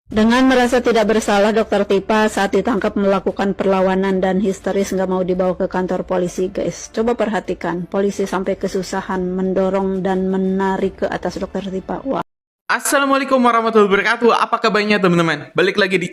Dengan merasa tidak bersalah, Dr. Tipa saat ditangkap melakukan perlawanan dan histeris nggak mau dibawa ke kantor polisi, guys. Coba perhatikan, polisi sampai kesusahan mendorong dan menarik ke atas Dr. Tipa. Wah. Assalamualaikum warahmatullahi wabarakatuh. Apa kabarnya teman-teman? Balik lagi di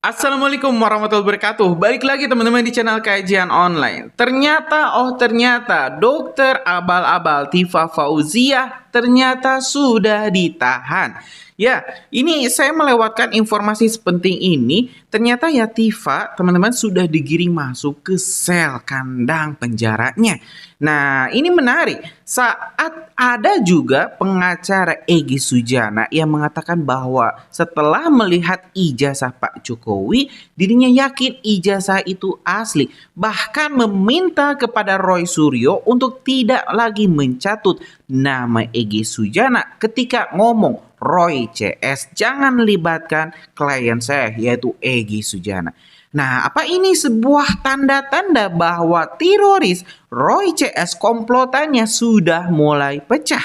Assalamualaikum warahmatullahi wabarakatuh. Balik lagi teman-teman di channel kajian online. Ternyata dokter abal-abal Tifa Fauziah ternyata sudah ditahan. Ya, ini saya melewatkan informasi sepenting ini. Ternyata ya Tifa, teman-teman, sudah digiring masuk ke sel kandang penjaranya. Nah, ini menarik. Saat ada juga pengacara Egy Sujana yang mengatakan bahwa setelah melihat ijazah Pak Jokowi, dirinya yakin ijazah itu asli. Bahkan meminta kepada Roy Suryo untuk tidak lagi mencatut nama Egy Sujana ketika ngomong, Roy CS jangan libatkan klien saya yaitu Egy Sujana. Nah, apa ini sebuah tanda-tanda bahwa teroris Roy CS komplotannya sudah mulai pecah?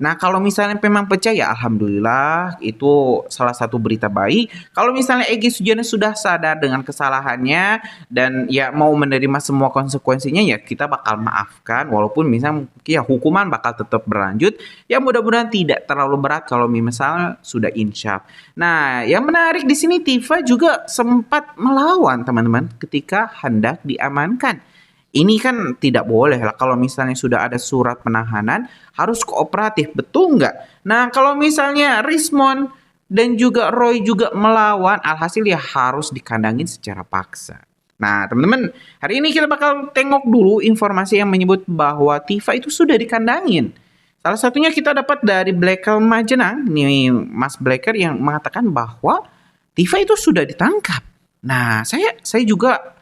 Nah, kalau misalnya memang pecah ya alhamdulillah, itu salah satu berita baik. Kalau misalnya Egy Sujana sudah sadar dengan kesalahannya dan ya mau menerima semua konsekuensinya, ya kita bakal maafkan walaupun misalnya ya hukuman bakal tetap berlanjut. Ya mudah-mudahan tidak terlalu berat kalau misalnya sudah insyaf. Nah, yang menarik di sini Tifa juga sempat melawan teman-teman ketika hendak diamankan. Ini kan tidak boleh lah, kalau misalnya sudah ada surat penahanan harus kooperatif, betul nggak? Nah, kalau misalnya Rismon dan juga Roy juga melawan, alhasil ya harus dikandangin secara paksa. Nah, teman-teman, hari ini kita bakal tengok dulu informasi yang menyebut bahwa Tifa itu sudah dikandangin. Salah satunya kita dapat dari Blacker Majenang, nih Mas Blacker yang mengatakan bahwa Tifa itu sudah ditangkap. Nah, saya juga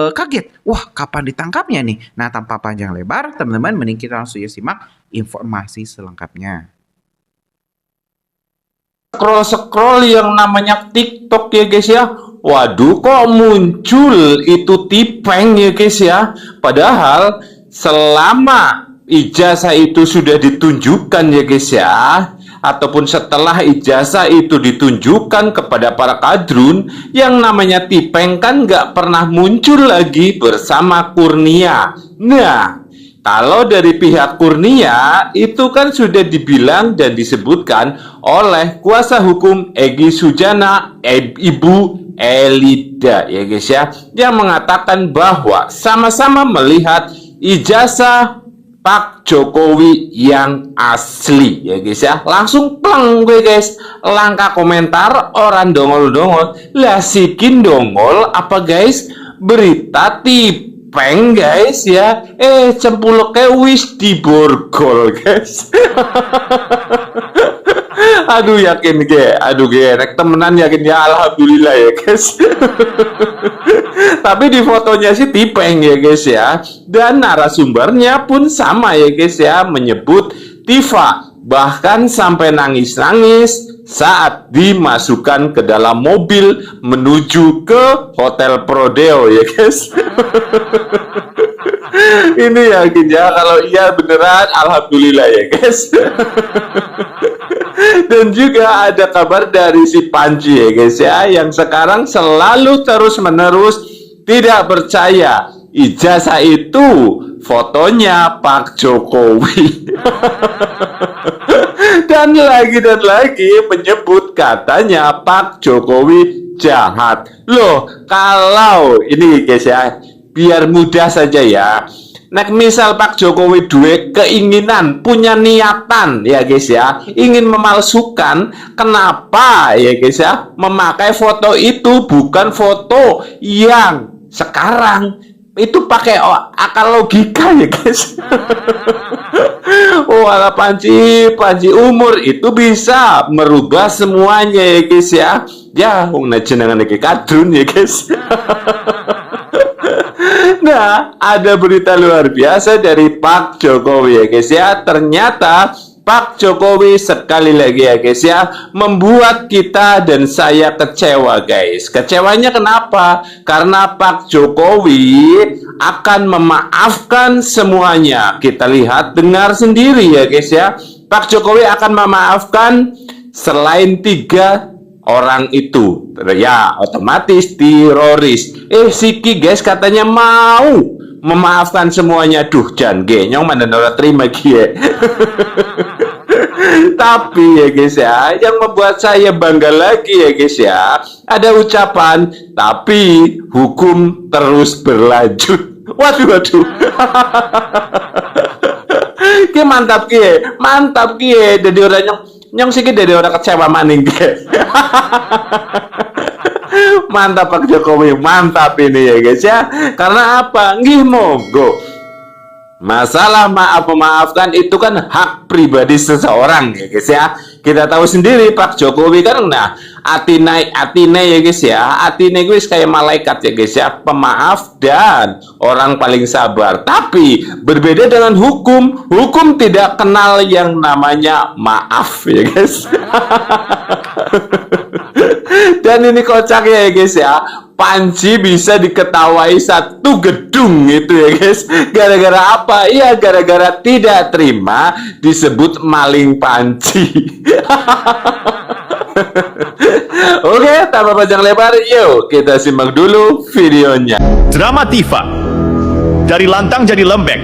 kaget. Wah, kapan ditangkapnya nih? Nah, tanpa panjang lebar, teman-teman, mending kita langsung simak informasi selengkapnya. Scroll yang namanya TikTok ya guys ya. Waduh, kok muncul itu tipeng ya guys ya. Padahal selama ijazah itu sudah ditunjukkan ya guys ya, ataupun setelah ijazah itu ditunjukkan kepada para kadrun, yang namanya tipeng kan nggak pernah muncul lagi bersama Kurnia. Nah, kalau dari pihak Kurnia itu kan sudah dibilang dan disebutkan oleh kuasa hukum Egy Sujana, Ibu Elida ya guys ya, yang mengatakan bahwa sama-sama melihat ijazah Pak Jokowi yang asli ya guys ya. Langsung pleng gue guys, langkah komentar orang dongol-dongol. Lah sikin dongol apa guys? Berita tipeng guys ya. Cempuluknya wis diborgol guys. Aduh yakin rek temenan yakin ya, alhamdulillah ya guys. Tapi di fotonya sih tipeng ya guys ya. Dan narasumbernya pun sama ya guys ya, menyebut Tifa, bahkan sampai nangis-nangis saat dimasukkan ke dalam mobil menuju ke Hotel Prodeo ya guys. Ini yakin ya, kalau iya beneran alhamdulillah ya guys. Dan juga ada kabar dari si Panji ya guys ya, yang sekarang selalu terus-menerus tidak percaya ijazah itu fotonya Pak Jokowi. Dan lagi menyebut katanya Pak Jokowi jahat. Loh, kalau ini guys ya, biar mudah saja ya. Nek misal Pak Jokowi duwe keinginan, punya niatan ya guys ya, ingin memalsukan, kenapa ya guys ya memakai foto itu bukan foto yang sekarang? Itu pakai akal logika ya guys. Oh ala Panji umur itu bisa merubah semuanya ya guys ya. Ya wong jenengan iki kadrun ya guys. Nah, ada berita luar biasa dari Pak Jokowi ya guys ya. Ternyata Pak Jokowi sekali lagi ya guys ya, membuat kita dan saya kecewa guys. Kecewanya kenapa? Karena Pak Jokowi akan memaafkan semuanya. Kita lihat, dengar sendiri ya guys ya. Pak Jokowi akan memaafkan selain 3 orang itu, ya otomatis teroris. Siki guys katanya mau memaafkan semuanya. Duh, jan genyong mana ora terima gie. Tapi ya guys ya, yang membuat saya bangga lagi ya guys ya, ada ucapan, tapi hukum terus berlanjut. Waduh. Ki mantap kie, jadi orang nyong sikit dari orang kecewa maning kie. Mantap Pak Jokowi, mantap ini ya guys ya. Karena apa? Nggih monggo. Masalah maaf memaafkan itu kan hak pribadi seseorang ya guys ya. Kita tahu sendiri Pak Jokowi kan atine ya guys ya. Atine guys kayak malaikat ya guys ya, pemaaf dan orang paling sabar. Tapi berbeda dengan hukum. Hukum tidak kenal yang namanya maaf ya guys. Dan ini kocak ya guys ya. Panji bisa diketawai satu gedung itu ya guys. Gara-gara apa? Iya, gara-gara tidak terima disebut maling Panji. Oke, tanpa panjang lebar, yuk kita simak dulu videonya. Drama Tifa dari lantang jadi lembek.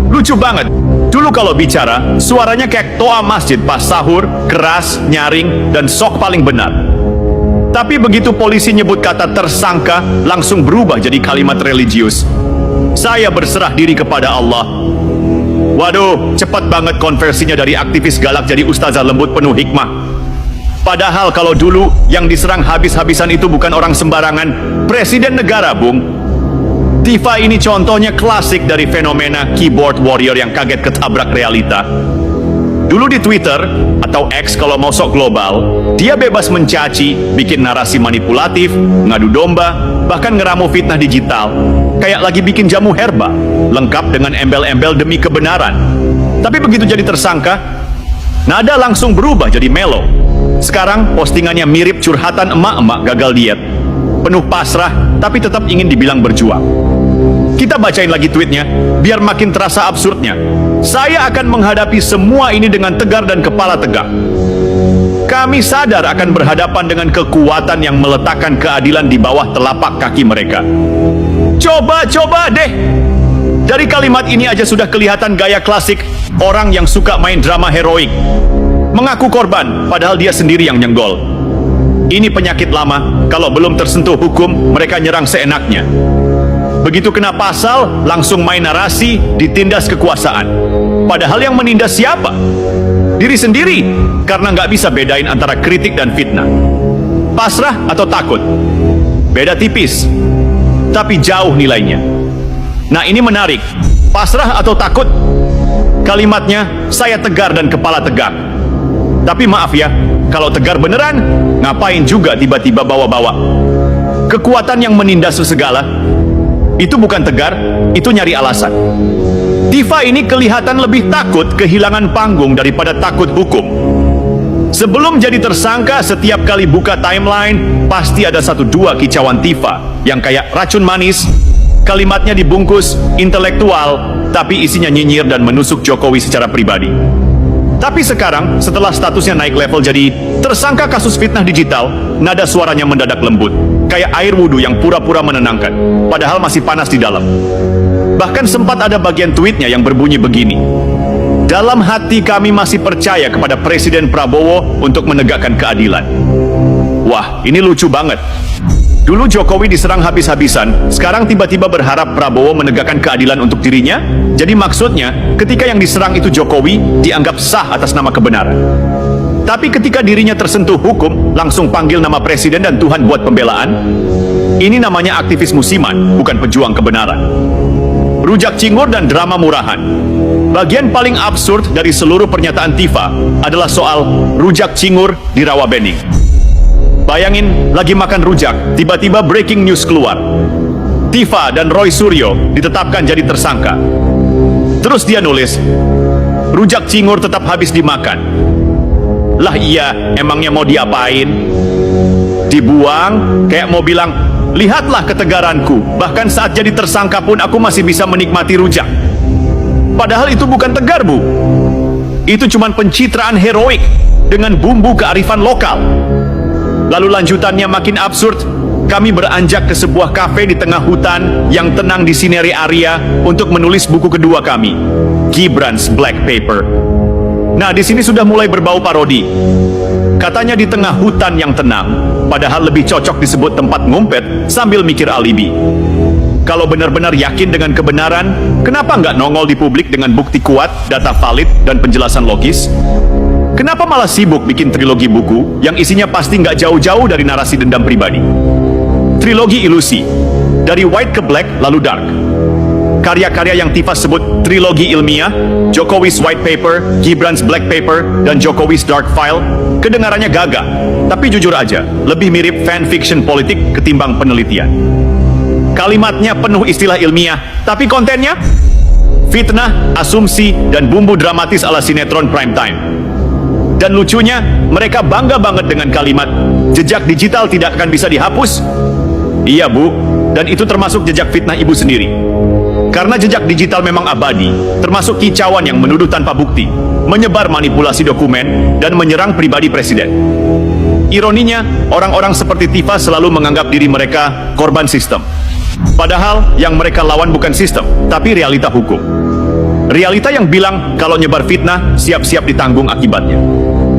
Lucu banget. Dulu kalau bicara, suaranya kayak toa masjid pas sahur, keras, nyaring, dan sok paling benar. Tapi begitu polisi nyebut kata tersangka, langsung berubah jadi kalimat religius. Saya berserah diri kepada Allah. Waduh, cepat banget konversinya dari aktivis galak jadi ustazah lembut penuh hikmah. Padahal kalau dulu yang diserang habis-habisan itu bukan orang sembarangan, presiden negara, Bung. Tifa ini contohnya klasik dari fenomena keyboard warrior yang kaget ketabrak realita. Dulu di Twitter, atau X kalau mau sok global, dia bebas mencaci, bikin narasi manipulatif, ngadu domba, bahkan ngeramu fitnah digital. Kayak lagi bikin jamu herba, lengkap dengan embel-embel demi kebenaran. Tapi begitu jadi tersangka, nada langsung berubah jadi mellow. Sekarang postingannya mirip curhatan emak-emak gagal diet. Penuh pasrah, tapi tetap ingin dibilang berjuang. Kita bacain lagi tweetnya, biar makin terasa absurdnya. Saya akan menghadapi semua ini dengan tegar dan kepala tegak. Kami sadar akan berhadapan dengan kekuatan yang meletakkan keadilan di bawah telapak kaki mereka. Coba deh. Dari kalimat ini aja sudah kelihatan gaya klasik orang yang suka main drama heroik. Mengaku korban, padahal dia sendiri yang nyenggol. Ini penyakit lama, kalau belum tersentuh hukum, mereka nyerang seenaknya. Begitu kena pasal, langsung main narasi, ditindas kekuasaan. Padahal yang menindas siapa? Diri sendiri, karena nggak bisa bedain antara kritik dan fitnah. Pasrah atau takut? Beda tipis, tapi jauh nilainya. Nah ini menarik, pasrah atau takut? Kalimatnya, saya tegar dan kepala tegak. Tapi maaf ya, kalau tegar beneran, ngapain juga tiba-tiba bawa-bawa? Kekuatan yang menindas segala, itu bukan tegar, itu nyari alasan. Tifa ini kelihatan lebih takut kehilangan panggung daripada takut hukum. Sebelum jadi tersangka, setiap kali buka timeline, pasti ada 1-2 kicauan Tifa yang kayak racun manis, kalimatnya dibungkus intelektual, tapi isinya nyinyir dan menusuk Jokowi secara pribadi. Tapi sekarang, setelah statusnya naik level jadi tersangka kasus fitnah digital, nada suaranya mendadak lembut. Kayak air wudhu yang pura-pura menenangkan, padahal masih panas di dalam. Bahkan sempat ada bagian tweetnya yang berbunyi begini. Dalam hati kami masih percaya kepada Presiden Prabowo untuk menegakkan keadilan. Wah, ini lucu banget. Dulu Jokowi diserang habis-habisan, sekarang tiba-tiba berharap Prabowo menegakkan keadilan untuk dirinya. Jadi maksudnya, ketika yang diserang itu Jokowi, dianggap sah atas nama kebenaran. Tapi ketika dirinya tersentuh hukum, langsung panggil nama presiden dan Tuhan buat pembelaan. Ini namanya aktivis musiman, bukan pejuang kebenaran. Rujak cingur dan drama murahan. Bagian paling absurd dari seluruh pernyataan Tifa adalah soal rujak cingur di Rawabening. Bayangin, lagi makan rujak, tiba-tiba breaking news keluar. Tifa dan Roy Suryo ditetapkan jadi tersangka. Terus dia nulis, rujak cingur tetap habis dimakan. Lah iya, emangnya mau diapain? Dibuang, kayak mau bilang, lihatlah ketegaranku, bahkan saat jadi tersangka pun aku masih bisa menikmati rujak. Padahal itu bukan tegar, Bu. Itu cuma pencitraan heroik dengan bumbu kearifan lokal. Lalu lanjutannya makin absurd. Kami beranjak ke sebuah kafe di tengah hutan yang tenang di Sinere area untuk menulis buku kedua kami, Gibran's Black Paper. Nah, di sini sudah mulai berbau parodi. Katanya di tengah hutan yang tenang, padahal lebih cocok disebut tempat ngumpet sambil mikir alibi. Kalau benar-benar yakin dengan kebenaran, kenapa nggak nongol di publik dengan bukti kuat, data valid, dan penjelasan logis? Kenapa malah sibuk bikin trilogi buku yang isinya pasti nggak jauh-jauh dari narasi dendam pribadi? Trilogi ilusi, dari white ke black lalu dark. Karya-karya yang Tifa sebut trilogi ilmiah, Jokowi's White Paper, Gibran's Black Paper, dan Jokowi's Dark File, kedengarannya gagah. Tapi jujur aja, lebih mirip fan fiction politik ketimbang penelitian. Kalimatnya penuh istilah ilmiah, tapi kontennya fitnah, asumsi, dan bumbu dramatis ala sinetron prime time. Dan lucunya, mereka bangga banget dengan kalimat jejak digital tidak akan bisa dihapus. Iya Bu, dan itu termasuk jejak fitnah Ibu sendiri. Karena jejak digital memang abadi, termasuk kicauan yang menuduh tanpa bukti, menyebar manipulasi dokumen, dan menyerang pribadi presiden. Ironinya, orang-orang seperti Tifa selalu menganggap diri mereka korban sistem. Padahal yang mereka lawan bukan sistem, tapi realita hukum. Realita yang bilang kalau nyebar fitnah, siap-siap ditanggung akibatnya.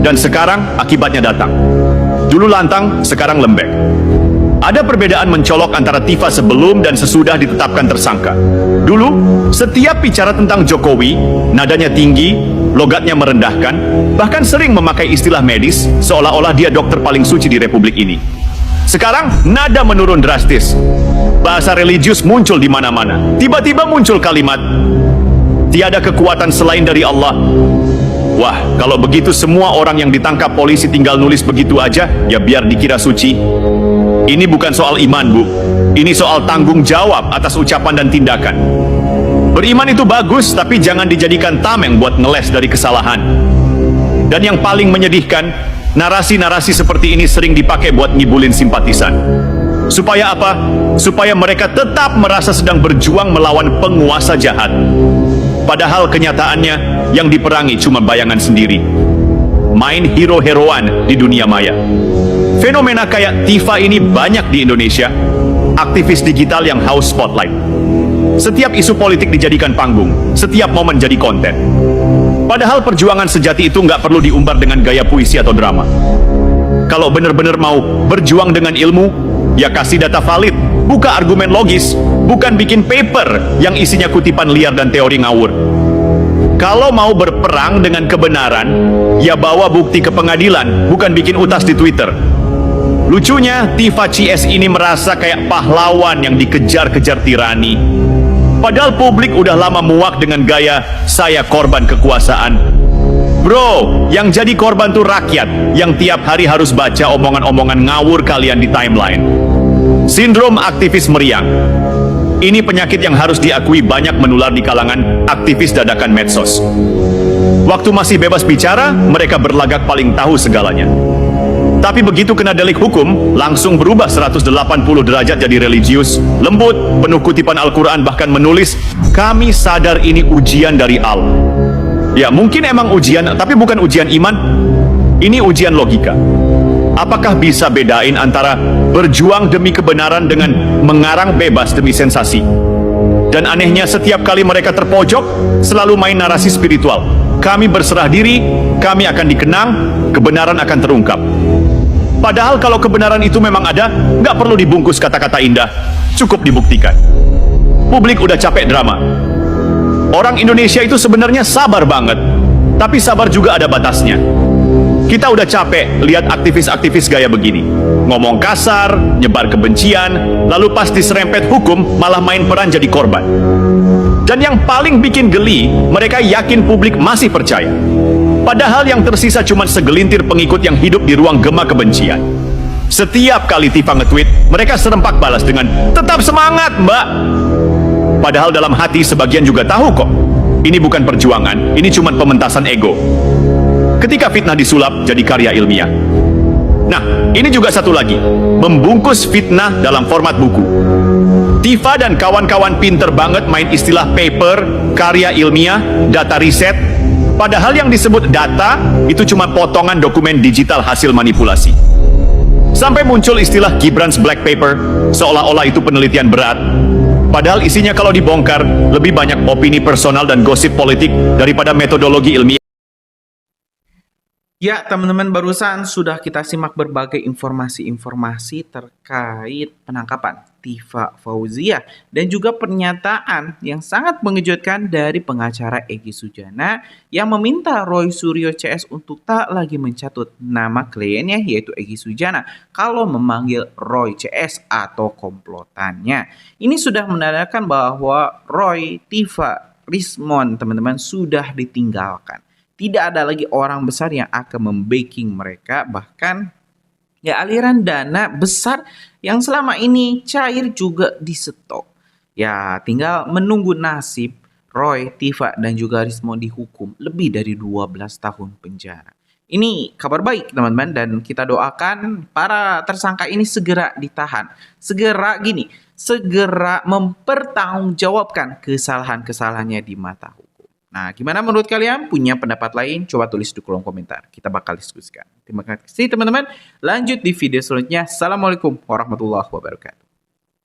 Dan sekarang akibatnya datang. Dulu lantang, sekarang lembek. Ada perbedaan mencolok antara Tifa sebelum dan sesudah ditetapkan tersangka. Dulu, setiap bicara tentang Jokowi, nadanya tinggi, logatnya merendahkan, bahkan sering memakai istilah medis, seolah-olah dia dokter paling suci di republik ini. Sekarang, nada menurun drastis. Bahasa religius muncul di mana-mana. Tiba-tiba muncul kalimat, tiada kekuatan selain dari Allah. Wah, kalau begitu semua orang yang ditangkap polisi tinggal nulis begitu aja, ya biar dikira suci. Ini bukan soal iman, Bu. Ini soal tanggung jawab atas ucapan dan tindakan. Beriman itu bagus, tapi jangan dijadikan tameng buat ngeles dari kesalahan. Dan yang paling menyedihkan, narasi-narasi seperti ini sering dipakai buat ngibulin simpatisan. Supaya apa? Supaya mereka tetap merasa sedang berjuang melawan penguasa jahat. Padahal kenyataannya, yang diperangi cuma bayangan sendiri. Main hero-heroan di dunia maya. Fenomena kayak Tifa ini banyak di Indonesia. Aktivis digital yang haus spotlight. Setiap isu politik dijadikan panggung, setiap momen jadi konten. Padahal perjuangan sejati itu nggak perlu diumbar dengan gaya puisi atau drama. Kalau benar-benar mau berjuang dengan ilmu, ya kasih data valid, buka argumen logis, bukan bikin paper yang isinya kutipan liar dan teori ngawur. Kalau mau berperang dengan kebenaran, ya bawa bukti ke pengadilan, bukan bikin utas di Twitter. Lucunya, Tifa CS ini merasa kayak pahlawan yang dikejar-kejar tirani. Padahal publik udah lama muak dengan gaya, saya korban kekuasaan. Bro, yang jadi korban tuh rakyat, yang tiap hari harus baca omongan-omongan ngawur kalian di timeline. Sindrom aktivis meriang. Ini penyakit yang harus diakui banyak menular di kalangan aktivis dadakan medsos. Waktu masih bebas bicara, mereka berlagak paling tahu segalanya. Tapi begitu kena delik hukum, langsung berubah 180 derajat jadi religius, lembut, penuh kutipan Al-Quran, bahkan menulis, kami sadar ini ujian dari Allah. Ya mungkin emang ujian, tapi bukan ujian iman. Ini ujian logika. Apakah bisa bedain antara berjuang demi kebenaran dengan mengarang bebas demi sensasi? Dan anehnya setiap kali mereka terpojok, selalu main narasi spiritual. Kami berserah diri, kami akan dikenang, kebenaran akan terungkap. Padahal kalau kebenaran itu memang ada, nggak perlu dibungkus kata-kata indah, cukup dibuktikan. Publik udah capek drama. Orang Indonesia itu sebenarnya sabar banget, tapi sabar juga ada batasnya. Kita udah capek lihat aktivis-aktivis gaya begini, ngomong kasar, nyebar kebencian, lalu pas diserempet hukum malah main peran jadi korban. Dan yang paling bikin geli, mereka yakin publik masih percaya. Padahal yang tersisa cuma segelintir pengikut yang hidup di ruang gema kebencian. Setiap kali Tifa nge-tweet, mereka serempak balas dengan, tetap semangat mbak. Padahal dalam hati sebagian juga tahu kok, ini bukan perjuangan, ini cuma pementasan ego. Ketika fitnah disulap jadi karya ilmiah. Nah, ini juga satu lagi, membungkus fitnah dalam format buku. Tifa dan kawan-kawan pinter banget main istilah paper, karya ilmiah, data riset, Padahal yang disebut data itu cuma potongan dokumen digital hasil manipulasi. Sampai muncul istilah Gibran's Black Paper, seolah-olah itu penelitian berat. Padahal isinya kalau dibongkar, lebih banyak opini personal dan gosip politik daripada metodologi ilmiah. Ya, teman-teman, barusan sudah kita simak berbagai informasi-informasi terkait penangkapan Tifa Fauziah dan juga pernyataan yang sangat mengejutkan dari pengacara Egy Sujana yang meminta Roy Suryo CS untuk tak lagi mencatut nama kliennya yaitu Egy Sujana kalau memanggil Roy CS atau komplotannya. Ini sudah menandakan bahwa Roy, Tifa, Rismon, teman-teman, sudah ditinggalkan. Tidak ada lagi orang besar yang akan membacking mereka, bahkan ya aliran dana besar yang selama ini cair juga disetok. Ya tinggal menunggu nasib Roy, Tifa, dan juga Rismon dihukum lebih dari 12 tahun penjara. Ini kabar baik teman-teman, dan kita doakan para tersangka ini segera ditahan. Segera mempertanggungjawabkan kesalahan-kesalahannya di mata hukum. Nah, gimana menurut kalian? Punya pendapat lain? Coba tulis di kolom komentar. Kita bakal diskusikan. Terima kasih teman-teman. Lanjut di video selanjutnya. Assalamualaikum warahmatullahi wabarakatuh.